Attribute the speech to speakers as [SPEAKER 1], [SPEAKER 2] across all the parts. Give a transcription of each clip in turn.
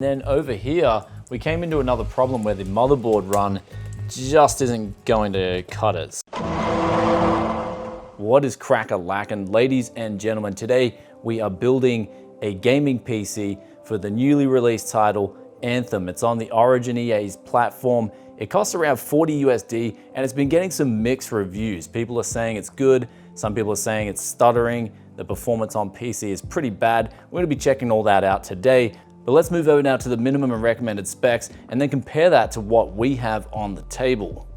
[SPEAKER 1] Then over here, we came into another problem where the motherboard run just isn't going to cut it. What is crack-a-lackin'? Ladies and gentlemen, today we are building a gaming PC for the newly released title, Anthem. It's on the Origin EA's platform. It costs around 40 USD and it's been getting some mixed reviews. People are saying it's good, some people are saying it's stuttering, the performance on PC is pretty bad. We're gonna be checking all that out today. But let's move over now to the minimum and recommended specs and then compare that to what we have on the table.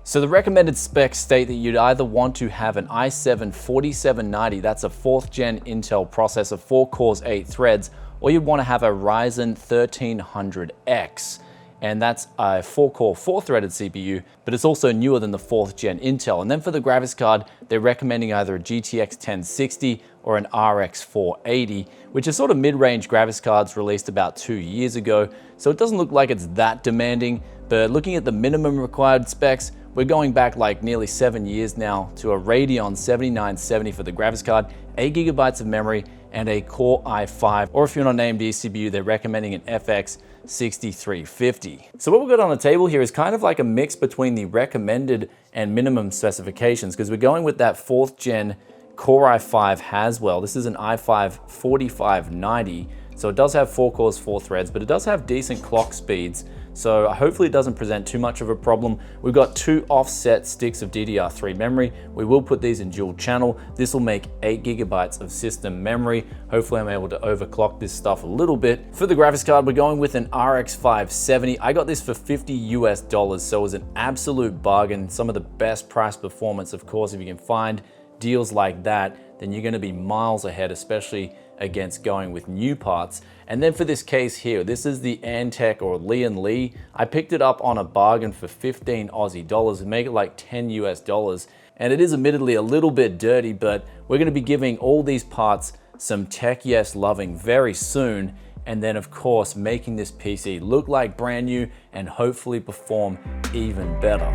[SPEAKER 1] So the recommended specs state that you'd either want to have an i7-4790, that's a 4th gen Intel processor, 4 cores, 8 threads, or you'd want to have a Ryzen 1300X. And that's a 4-core, 4-threaded CPU, but it's also newer than the 4th gen Intel. And then for the graphics card, they're recommending either a GTX 1060 or an RX 480, which is sort of mid-range graphics cards released about 2 years ago. So it doesn't look like it's that demanding, but looking at the minimum required specs, we're going back like nearly 7 years now to a Radeon 7970 for the graphics card, 8 GB of memory, and a Core i5, or if you're on an AMD CPU, they're recommending an FX 6350. So what we've got on the table here is kind of like a mix between the recommended and minimum specifications, because we're going with that 4th gen Core i5 Haswell. This is an i5 4590, so it does have 4 cores, 4 threads, but it does have decent clock speeds. So hopefully it doesn't present too much of a problem. We've got 2 offset sticks of DDR3 memory. We will put these in dual channel. This will make 8 GB of system memory. Hopefully I'm able to overclock this stuff a little bit. For the graphics card, we're going with an RX 570. I got this for $50 US, so it was an absolute bargain. Some of the best price performance, of course. If you can find deals like that, then you're gonna be miles ahead, especially against going with new parts. And then for this case here, this is the Antec or Lee. I picked it up on a bargain for 15 Aussie dollars and make it like 10 US dollars. And it is admittedly a little bit dirty, but we're gonna be giving all these parts some tech yes loving very soon. And then of course, making this PC look like brand new and hopefully perform even better.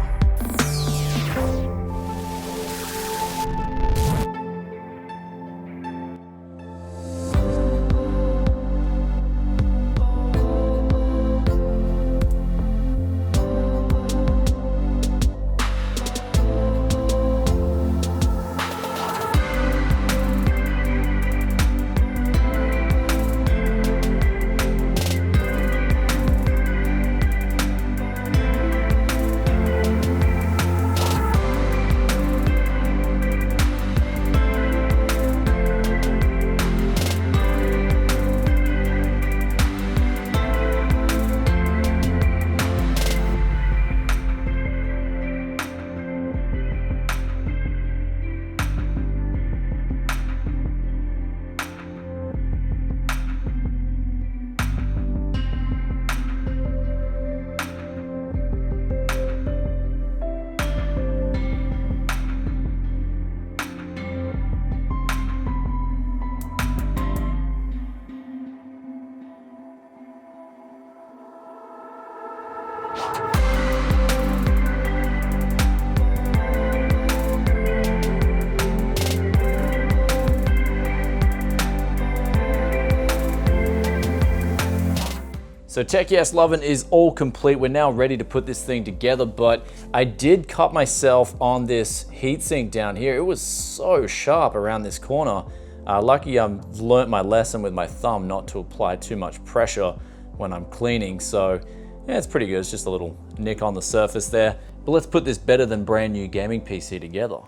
[SPEAKER 1] So Tech Yes Lovin' is all complete. We're now ready to put this thing together, but I did cut myself on this heatsink down here. It was so sharp around this corner. Lucky I learnt my lesson with my thumb not to apply too much pressure when I'm cleaning. So yeah, it's pretty good. It's just a little nick on the surface there. But let's put this better than brand new gaming PC together.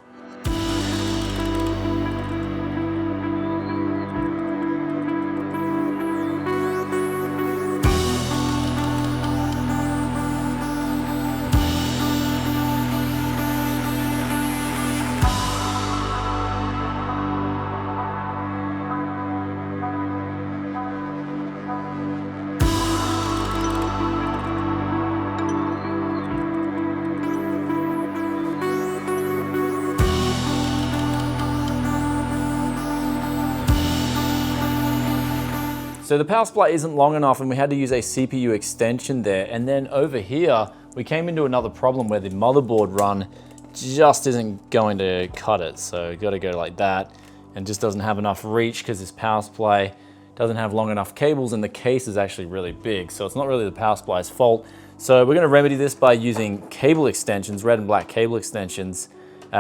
[SPEAKER 1] So the power supply isn't long enough and we had to use a CPU extension there. And then over here, we came into another problem where the motherboard run just isn't going to cut it. So got to go like that and just doesn't have enough reach because this power supply doesn't have long enough cables, and the case is actually really big, so it's not really the power supply's fault. So we're gonna remedy this by using cable extensions, red and black cable extensions.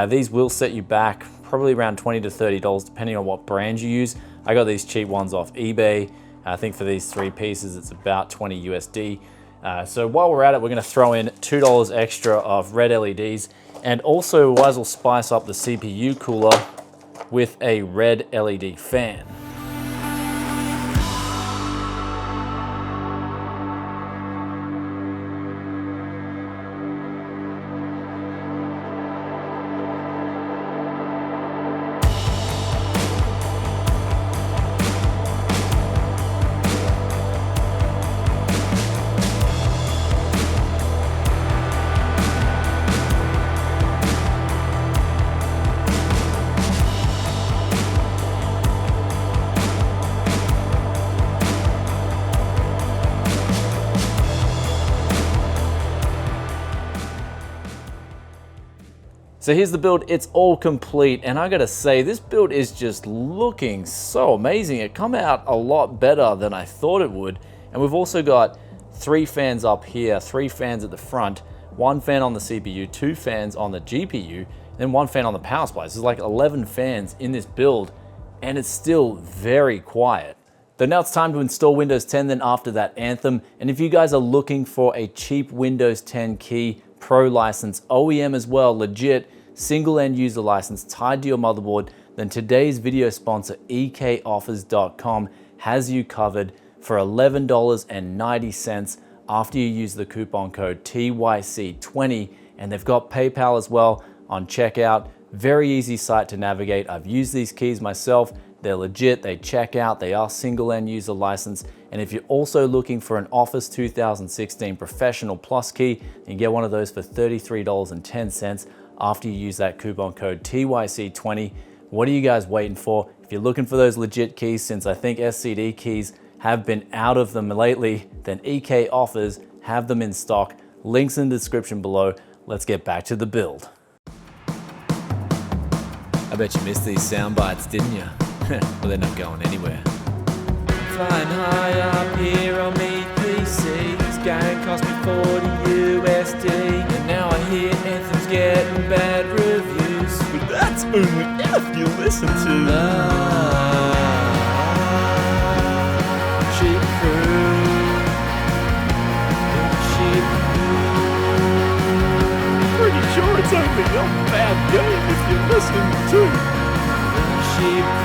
[SPEAKER 1] These will set you back probably around $20 to $30 depending on what brand you use. I got these cheap ones off eBay. I think for these 3 pieces, it's about 20 USD. So while we're at it, we're gonna throw in $2 extra of red LEDs, and also we might as well spice up the CPU cooler with a red LED fan. So here's the build, it's all complete, and I gotta say, this build is just looking so amazing. It come out a lot better than I thought it would. And we've also got 3 fans up here, 3 fans at the front, 1 fan on the CPU, 2 fans on the GPU, and then 1 fan on the power supply. So there's like 11 fans in this build, and it's still very quiet. So now it's time to install Windows 10, then after that Anthem. And if you guys are looking for a cheap Windows 10 key, Pro license, OEM as well, legit, single end user license tied to your motherboard, then today's video sponsor ekoffers.com has you covered for $11.90 after you use the coupon code TYC20, and they've got PayPal as well on checkout. Very easy site to navigate. I've used these keys myself. They're legit, they check out, they are single end user license. And if you're also looking for an Office 2016 Professional Plus key, you can get one of those for $33.10 after you use that coupon code TYC20. What are you guys waiting for? If you're looking for those legit keys, since I think SCD keys have been out of them lately, then EK Offers have them in stock. Links in the description below. Let's get back to the build. I bet you missed these sound bites, didn't you? Well, they're not going anywhere. Flying high up here on me PC, this game cost me 40 USD, and now I hear Anthem's getting bad reviews. But that's only if you listen to the Cheap Crew. Pretty sure it's only a bad game if you listen to the Cheap Crew.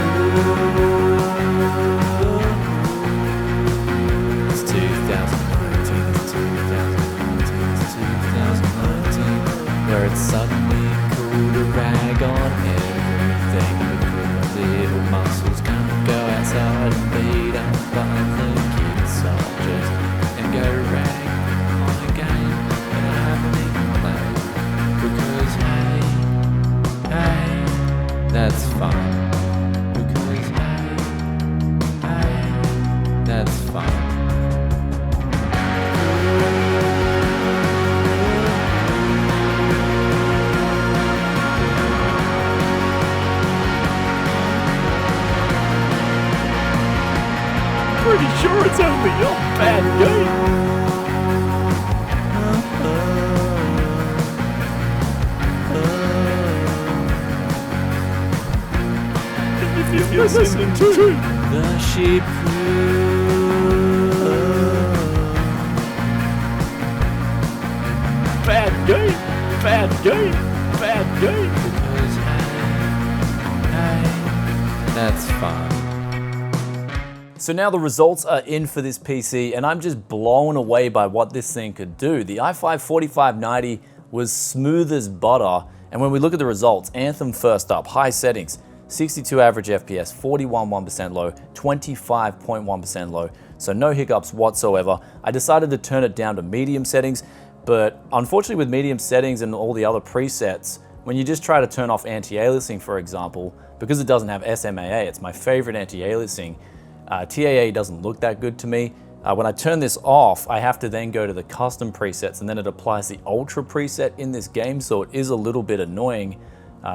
[SPEAKER 1] It's 2019, where it's suddenly cool to rag on everything, because little muscles can't go outside and beat up other kids soldiers and go rag on a game that I haven't even played. Because hey, that's fine. Because hey, that's fine. Pretty sure it's only a bad game. If you're listening to the Sheep Crew. Bad game, bad game, bad game. Because hey, that's fine. So now the results are in for this PC, and I'm just blown away by what this thing could do. The i5-4590 was smooth as butter, and when we look at the results, Anthem first up, high settings, 62 average FPS, 41.1% low, 25.1% low, so no hiccups whatsoever. I decided to turn it down to medium settings, but unfortunately with medium settings and all the other presets, when you just try to turn off anti-aliasing, for example, because it doesn't have SMAA, it's my favorite anti-aliasing, TAA doesn't look that good to me. When I turn this off, I have to then go to the custom presets, and then it applies the ultra preset in this game, so it is a little bit annoying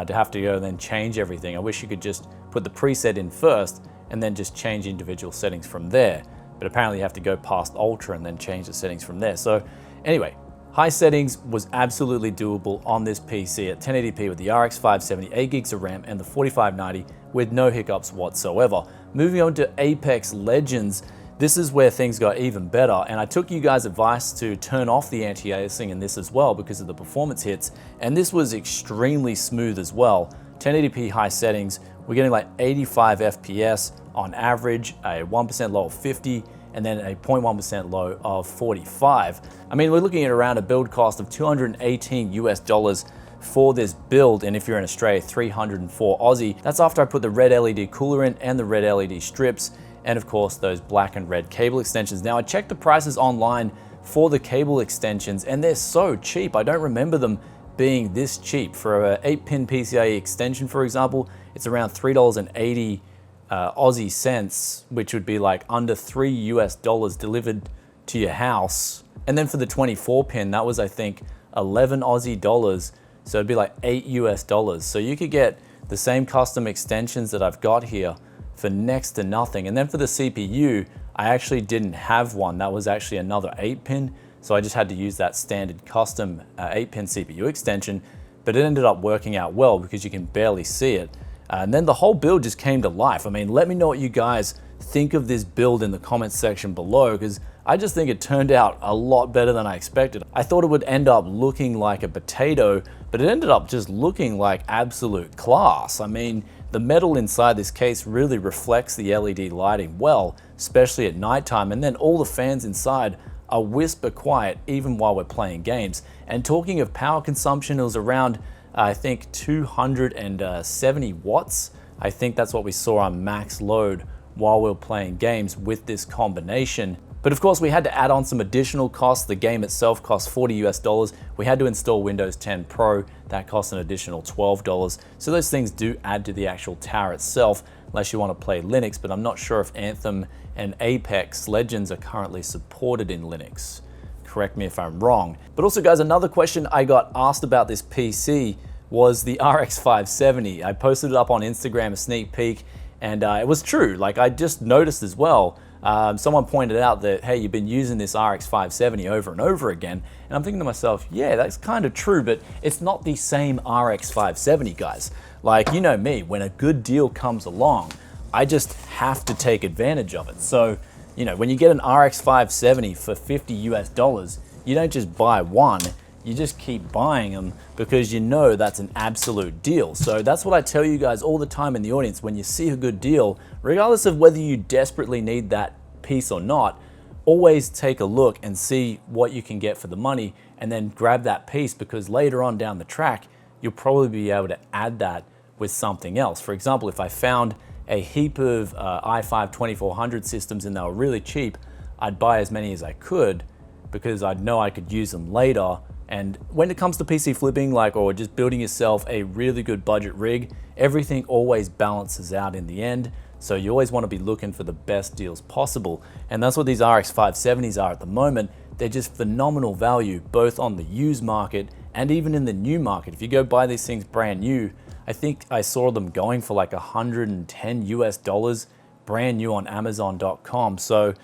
[SPEAKER 1] to have to go and then change everything. I wish you could just put the preset in first and then just change individual settings from there. But apparently you have to go past Ultra and then change the settings from there. So anyway, high settings was absolutely doable on this PC at 1080p with the RX 570, 8 gigs of RAM, and the 4590 with no hiccups whatsoever. Moving on to Apex Legends, this is where things got even better, and I took you guys' advice to turn off the anti-aliasing in this as well because of the performance hits, and this was extremely smooth as well. 1080p high settings, we're getting like 85 FPS on average, a 1% low of 50, and then a 0.1% low of 45. I mean, we're looking at around a build cost of 218 US dollars for this build, and if you're in Australia, 304 Aussie. That's after I put the red LED cooler in and the red LED strips, and of course those black and red cable extensions. Now I checked the prices online for the cable extensions and they're so cheap. I don't remember them being this cheap. For an 8-pin PCIe extension, for example, it's around $3.80 Aussie cents, which would be like under $3 US delivered to your house. And then for the 24-pin, that was I think 11 Aussie dollars, so it'd be like 8 US dollars. So you could get the same custom extensions that I've got here for next to nothing. And then for the CPU, I actually didn't have one. That was actually another 8-pin, so I just had to use that standard custom 8-pin CPU extension, but it ended up working out well because you can barely see it. And then the whole build just came to life. I mean, let me know what you guys think of this build in the comments section below, because I just think it turned out a lot better than I expected. I thought it would end up looking like a potato, but it ended up just looking like absolute class. I mean, the metal inside this case really reflects the LED lighting well, especially at nighttime, and then all the fans inside are whisper quiet even while we're playing games. And talking of power consumption, it was around, I think, 270 watts. I think that's what we saw on max load while we were playing games with this combination. But of course we had to add on some additional costs. The game itself cost 40 US dollars. We had to install Windows 10 Pro. That cost an additional $12. So those things do add to the actual tower itself, unless you want to play Linux, but I'm not sure if Anthem and Apex Legends are currently supported in Linux. Correct me if I'm wrong. But also guys, another question I got asked about this PC was the RX 570. I posted it up on Instagram, a sneak peek, and it was true. Like I just noticed as well, someone pointed out that, hey, you've been using this RX 570 over and over again. And I'm thinking to myself, yeah, that's kind of true, but it's not the same RX 570, guys. Like, you know me, when a good deal comes along, I just have to take advantage of it. So, you know, when you get an RX 570 for 50 US dollars, you don't just buy one, you just keep buying them because you know that's an absolute deal. So that's what I tell you guys all the time in the audience. When you see a good deal, regardless of whether you desperately need that piece or not, always take a look and see what you can get for the money and then grab that piece, because later on down the track, you'll probably be able to add that with something else. For example, if I found a heap of i5 2400 systems and they were really cheap, I'd buy as many as I could because I'd know I could use them later. And when it comes to PC flipping, like, or just building yourself a really good budget rig, everything always balances out in the end. So you always want to be looking for the best deals possible. And that's what these RX 570s are at the moment. They're just phenomenal value, both on the used market and even in the new market. If you go buy these things brand new, I think I saw them going for like 110 US dollars brand new on Amazon.com. So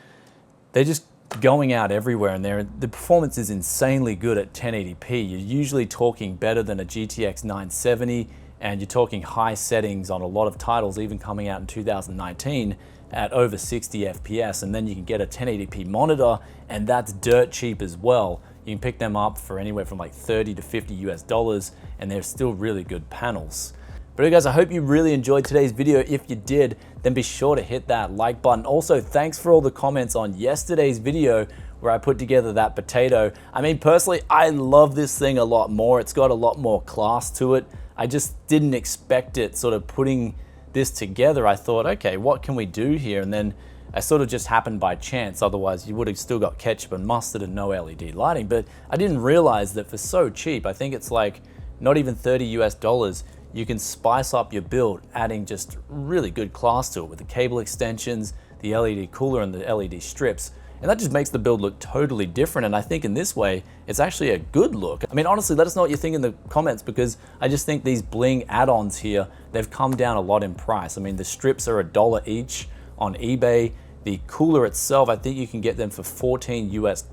[SPEAKER 1] they're just going out everywhere, and the performance is insanely good at 1080p. You're usually talking better than a GTX 970, and you're talking high settings on a lot of titles, even coming out in 2019 at over 60 FPS. And then you can get a 1080p monitor, and that's dirt cheap as well. You can pick them up for anywhere from like 30 to 50 US dollars, and they're still really good panels. But guys, I hope you really enjoyed today's video. If you did, then be sure to hit that like button. Also, thanks for all the comments on yesterday's video where I put together that potato. I mean, personally, I love this thing a lot more. It's got a lot more class to it. I just didn't expect it sort of putting this together. I thought, okay, what can we do here? And then I sort of just happened by chance. Otherwise, you would have still got ketchup and mustard and no LED lighting. But I didn't realize that for so cheap, I think it's like not even 30 US dollars, you can spice up your build, adding just really good class to it with the cable extensions, the LED cooler, and the LED strips. And that just makes the build look totally different. And I think in this way, it's actually a good look. I mean, honestly, let us know what you think in the comments, because I just think these bling add-ons here, they've come down a lot in price. I mean, the strips are $1 each. on eBay. The cooler itself, I think you can get them for $14 US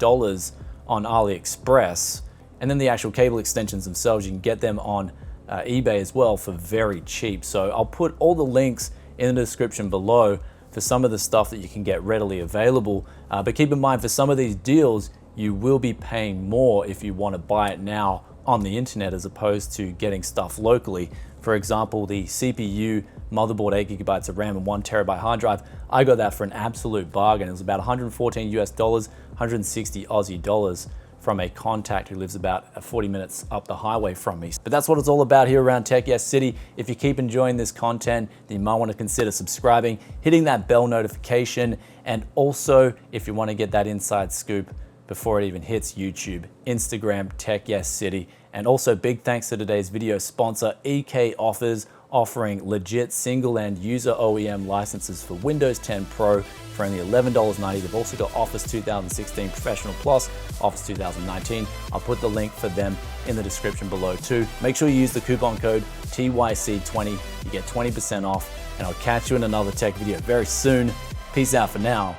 [SPEAKER 1] on AliExpress. And then the actual cable extensions themselves, you can get them on eBay as well for very cheap. So I'll put all the links in the description below for some of the stuff that you can get readily available. But keep in mind, for some of these deals, you will be paying more if you want to buy it now on the internet as opposed to getting stuff locally. For example, the CPU, motherboard, 8 gigabytes of RAM and 1 terabyte hard drive, I got that for an absolute bargain. It was about 114 US dollars, 160 Aussie dollars from a contact who lives about 40 minutes up the highway from me. But that's what it's all about here around Tech Yes City. If you keep enjoying this content, then you might want to consider subscribing, hitting that bell notification, and also if you want to get that inside scoop before it even hits YouTube, Instagram, Tech Yes City. And also big thanks to today's video sponsor, EK Offers, offering legit single end user OEM licenses for Windows 10 Pro for only $11.90. They've also got Office 2016 Professional Plus, Office 2019. I'll put the link for them in the description below too. Make sure you use the coupon code TYC20. You get 20% off, and I'll catch you in another tech video very soon. Peace out for now.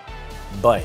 [SPEAKER 1] Bye.